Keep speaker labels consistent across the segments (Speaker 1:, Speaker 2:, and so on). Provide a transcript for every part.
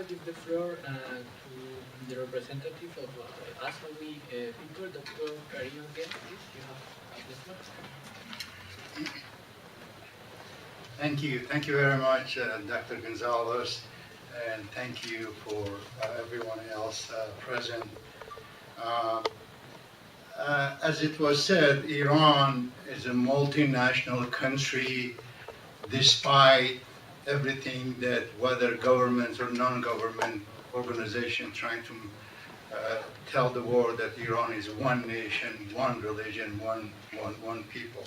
Speaker 1: give the floor to the representative of Asawi people, Dr. Karim again, please. You have the floor.
Speaker 2: Thank you. Thank you very much, Dr. Gonzalez, and thank you for everyone else present. As it was said, Iran is a multinational country despite everything that whether governments or non-government organization trying to tell the world that Iran is one nation, one religion, one people.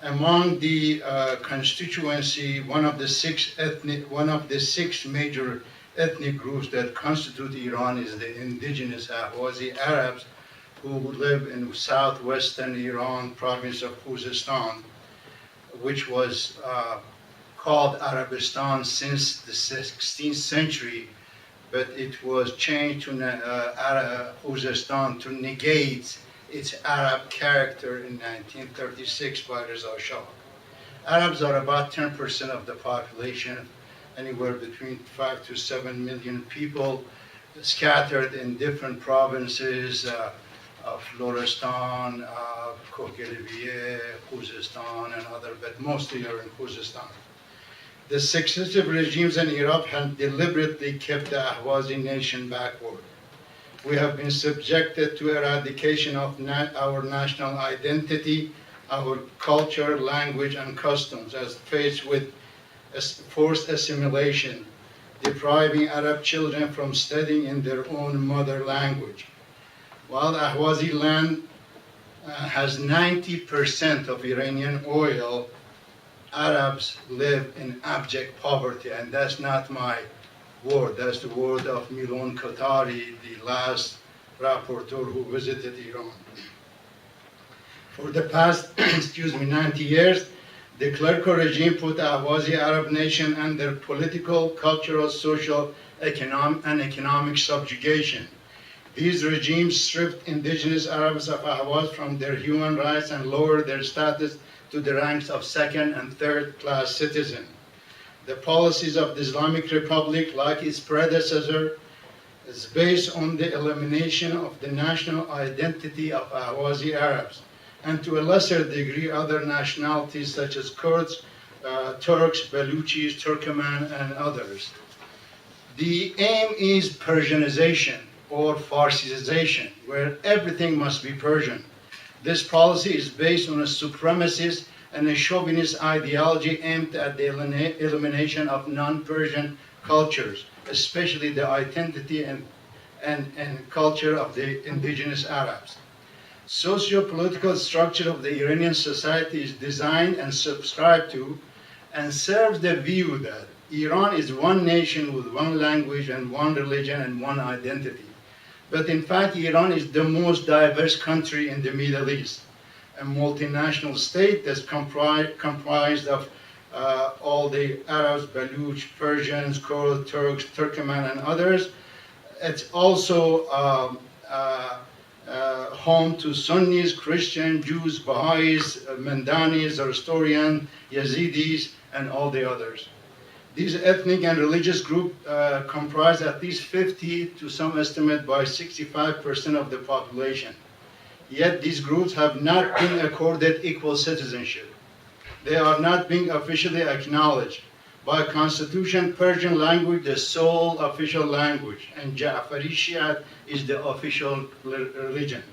Speaker 2: Among the constituency, one of the six major ethnic groups that constitute Iran is the indigenous Ahwazi Arabs, who live in southwestern Iran, province of Khuzestan, which was called Arabistan since the 16th century, but it was changed to Khuzestan to negate its Arab character in 1936 by Reza Shah. Arabs are about 10% of the population, anywhere between 5 to 7 million people, scattered in different provinces of Lorestan, Kogelevie, Khuzestan, and other, but mostly are in Khuzestan. The successive regimes in Iraq have deliberately kept the Ahwazi nation backward. We have been subjected to eradication of our national identity, our culture, language, and customs, as faced with forced assimilation, depriving Arab children from studying in their own mother language. While Ahwazi land has 90% of Iranian oil, Arabs live in abject poverty, and that's not my word. That's the word of Milon Qatari, the last rapporteur who visited Iran. For the past, 90 years, the clerical regime put the Ahwazi Arab nation under political, cultural, social, economic subjugation. These regimes stripped indigenous Arabs of Ahwaz from their human rights and lowered their status to the ranks of second and third class citizens. The policies of the Islamic Republic, like its predecessor, is based on the elimination of the national identity of Ahwazi Arabs, and to a lesser degree other nationalities such as Kurds, Turks, Baluchis, Turkmen, and others. The aim is Persianization or Farsization, where everything must be Persian. This policy is based on a supremacist and a chauvinist ideology aimed at the elimination of non-Persian cultures, especially the identity and culture of the indigenous Arabs. Socio-political structure of the Iranian society is designed and subscribed to and serves the view that Iran is one nation with one language and one religion and one identity. But in fact, Iran is the most diverse country in the Middle East, a multinational state that's comprised of all the Arabs, Baluch, Persians, Kurds, Turks, Turkmen, and others. It's also home to Sunnis, Christians, Jews, Baha'is, Mandanis, Zoroastrians, Yazidis, and all the others. These ethnic and religious groups comprise at least 50 to some estimate by 65% of the population. Yet these groups have not been accorded equal citizenship. They are not being officially acknowledged. By constitution, Persian language is the sole official language, and Ja'fari Shia is the official religion.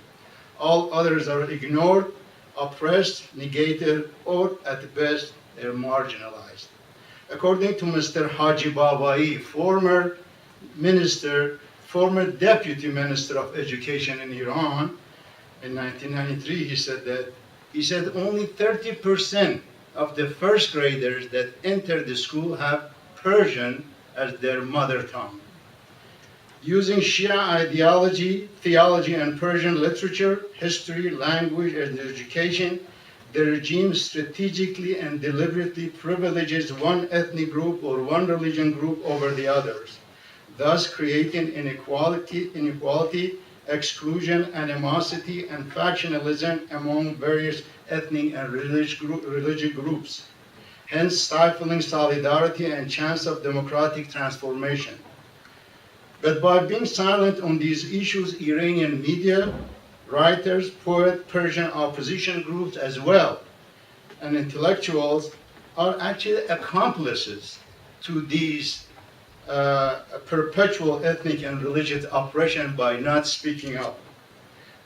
Speaker 2: All others are ignored, oppressed, negated, or at best, they're marginalized. According to Mr. Haji Babai, former deputy minister of education in Iran, in 1993, he said only 30% of the first graders that enter the school have Persian as their mother tongue. Using Shia ideology, theology, and Persian literature, history, language, and education, the regime strategically and deliberately privileges one ethnic group or one religion group over the others, thus creating inequality, exclusion, animosity, and factionalism among various ethnic and religious groups, hence stifling solidarity and chance of democratic transformation. But by being silent on these issues, Iranian media, writers, poets, Persian opposition groups as well, and intellectuals are actually accomplices to these perpetual ethnic and religious oppression by not speaking up.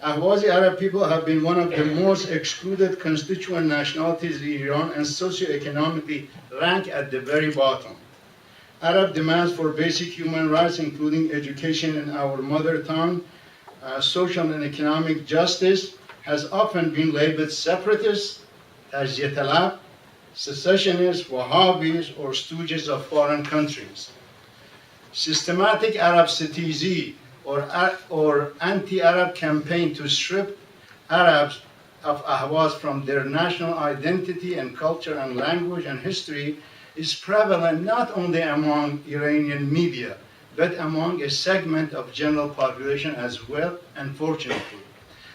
Speaker 2: Ahwazi Arab people have been one of the most excluded constituent nationalities in Iran and socioeconomically rank at the very bottom. Arab demands for basic human rights, including education in our mother tongue, social and economic justice, has often been labeled separatist, tajziyeh talab, secessionists, Wahhabis, or stooges of foreign countries. Systematic Arabcity or anti-Arab campaign to strip Arabs of Ahwaz from their national identity and culture and language and history is prevalent not only among Iranian media, but among a segment of general population as well, unfortunately.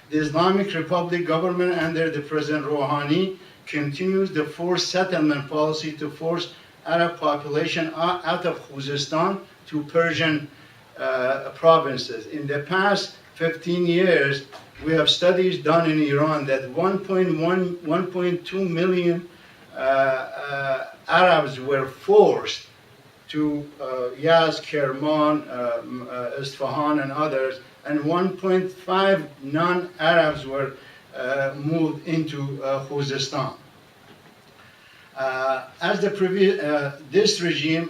Speaker 2: The Islamic Republic government under the President Rouhani continues the forced settlement policy to force Arab population out of Khuzestan to Persian provinces. In the past 15 years, we have studies done in Iran that 1.2 million Arabs were forced to Yazd, Kerman, Isfahan, and others, and 1.5 non-Arabs were moved into Khuzestan. As the previous regime,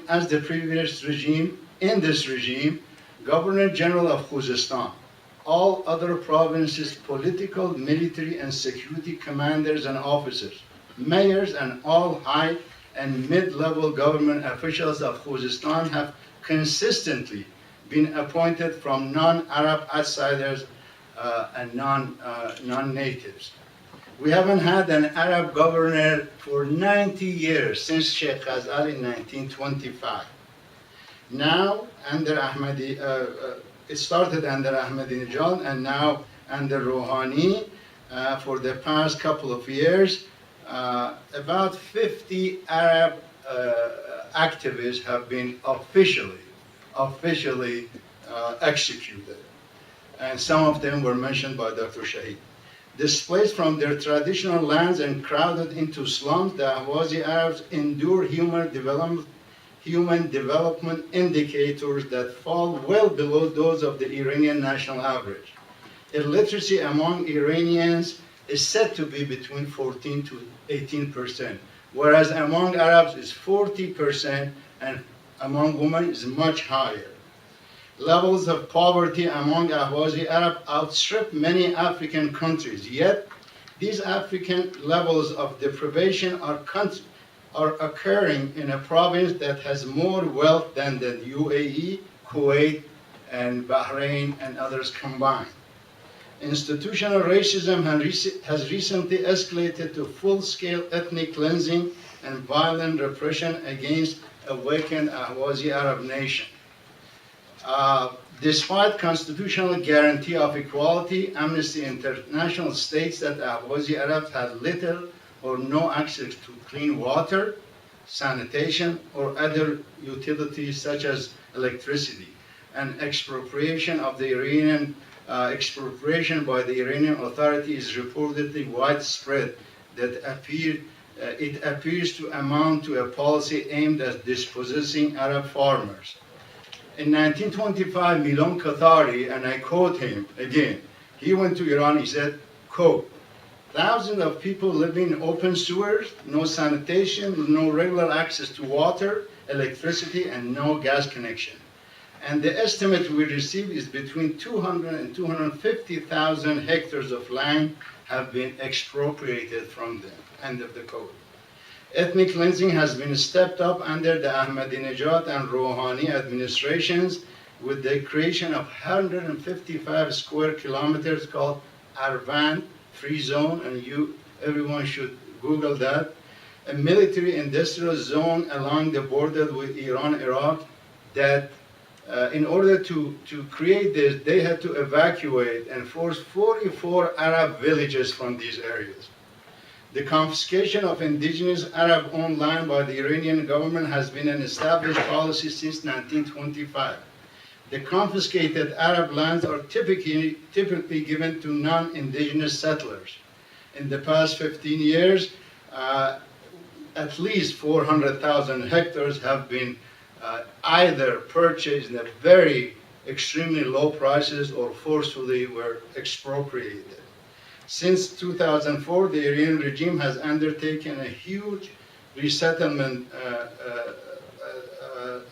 Speaker 2: in this regime, Governor General of Khuzestan, all other provinces, political, military, and security commanders and officers, mayors, and all high and mid-level government officials of Khuzestan have consistently been appointed from non-Arab outsiders and non-natives. We haven't had an Arab governor for 90 years, since Sheikh Ghazal in 1925. Now, under it started under Ahmadinejad, and now under Rouhani, for the past couple of years, about 50 Arab activists have been officially executed. And some of them were mentioned by Dr. Shahid. Displaced from their traditional lands and crowded into slums, the Ahwazi Arabs endure human development indicators that fall well below those of the Iranian national average. Illiteracy among Iranians is said to be between 14 to 18%, whereas among Arabs is 40%, and among women is much higher. Levels of poverty among Ahwazi Arab outstrip many African countries, yet these African levels of deprivation are occurring in a province that has more wealth than the UAE, Kuwait, and Bahrain, and others combined. Institutional racism has recently escalated to full-scale ethnic cleansing and violent repression against awakened Ahwazi Arab nation. Despite constitutional guarantee of equality, Amnesty International states that Ahwazi Arabs had little or no access to clean water, sanitation, or other utilities such as electricity, and expropriation by the Iranian authority is reportedly widespread. It appears to amount to a policy aimed at dispossessing Arab farmers. In 1925, Milon Qathari, and I quote him again, he went to Iran, he said, quote, "Thousands of people living in open sewers, no sanitation, no regular access to water, electricity, and no gas connection. And the estimate we receive is between 200 and 250,000 hectares of land have been expropriated from them." End of the quote. Ethnic cleansing has been stepped up under the Ahmadinejad and Rouhani administrations with the creation of 155 square kilometers called Arvan Free Zone, and everyone should Google that, a military industrial zone along the border with Iran, Iraq, that in order to create this, they had to evacuate and force 44 Arab villages from these areas. The confiscation of indigenous Arab-owned land by the Iranian government has been an established policy since 1925. The confiscated Arab lands are typically given to non-indigenous settlers. In the past 15 years, at least 400,000 hectares have been either purchased at very extremely low prices or forcefully were expropriated. Since 2004, the Iranian regime has undertaken a huge resettlement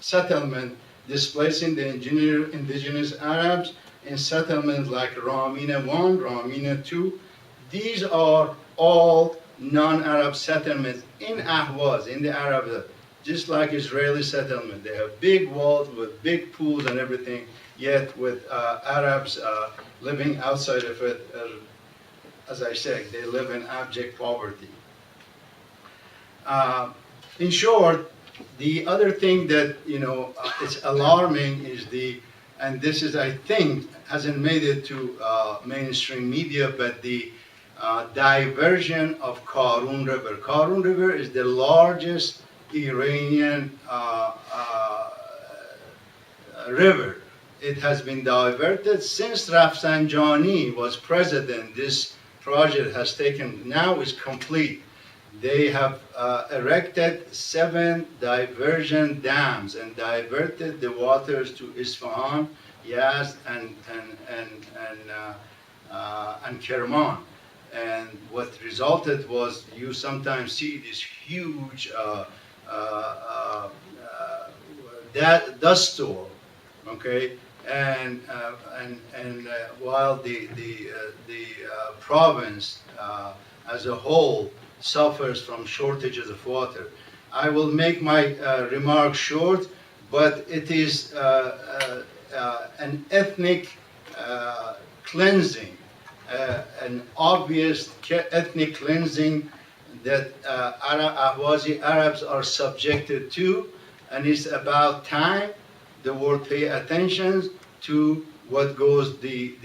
Speaker 2: settlement, displacing the indigenous Arabs in settlements like Ramina 1, Ramina 2. These are all non-Arab settlements in Ahwaz, in the Arab, just like Israeli settlement. They have big walls with big pools and everything, yet with Arabs living outside of it, as I said, they live in abject poverty. In short, the other thing that, is alarming is and this is, I think, hasn't made it to mainstream media, but the diversion of Karun River. Karun River is the largest Iranian river. It has been diverted since Rafsanjani was president. This project has taken, now is complete. They have erected 7 diversion dams and diverted the waters to Isfahan, Yazd, and Kerman. And what resulted was, you sometimes see this huge dust storm, okay? And while the province as a whole suffers from shortages of water. I will make my remarks short, but it is an ethnic cleansing, an obvious ethnic cleansing that Ahwazi Arabs are subjected to, and it's about time the world pay attention to what goes the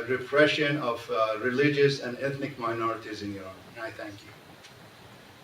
Speaker 2: repression of religious and ethnic minorities in Iran. And I thank you.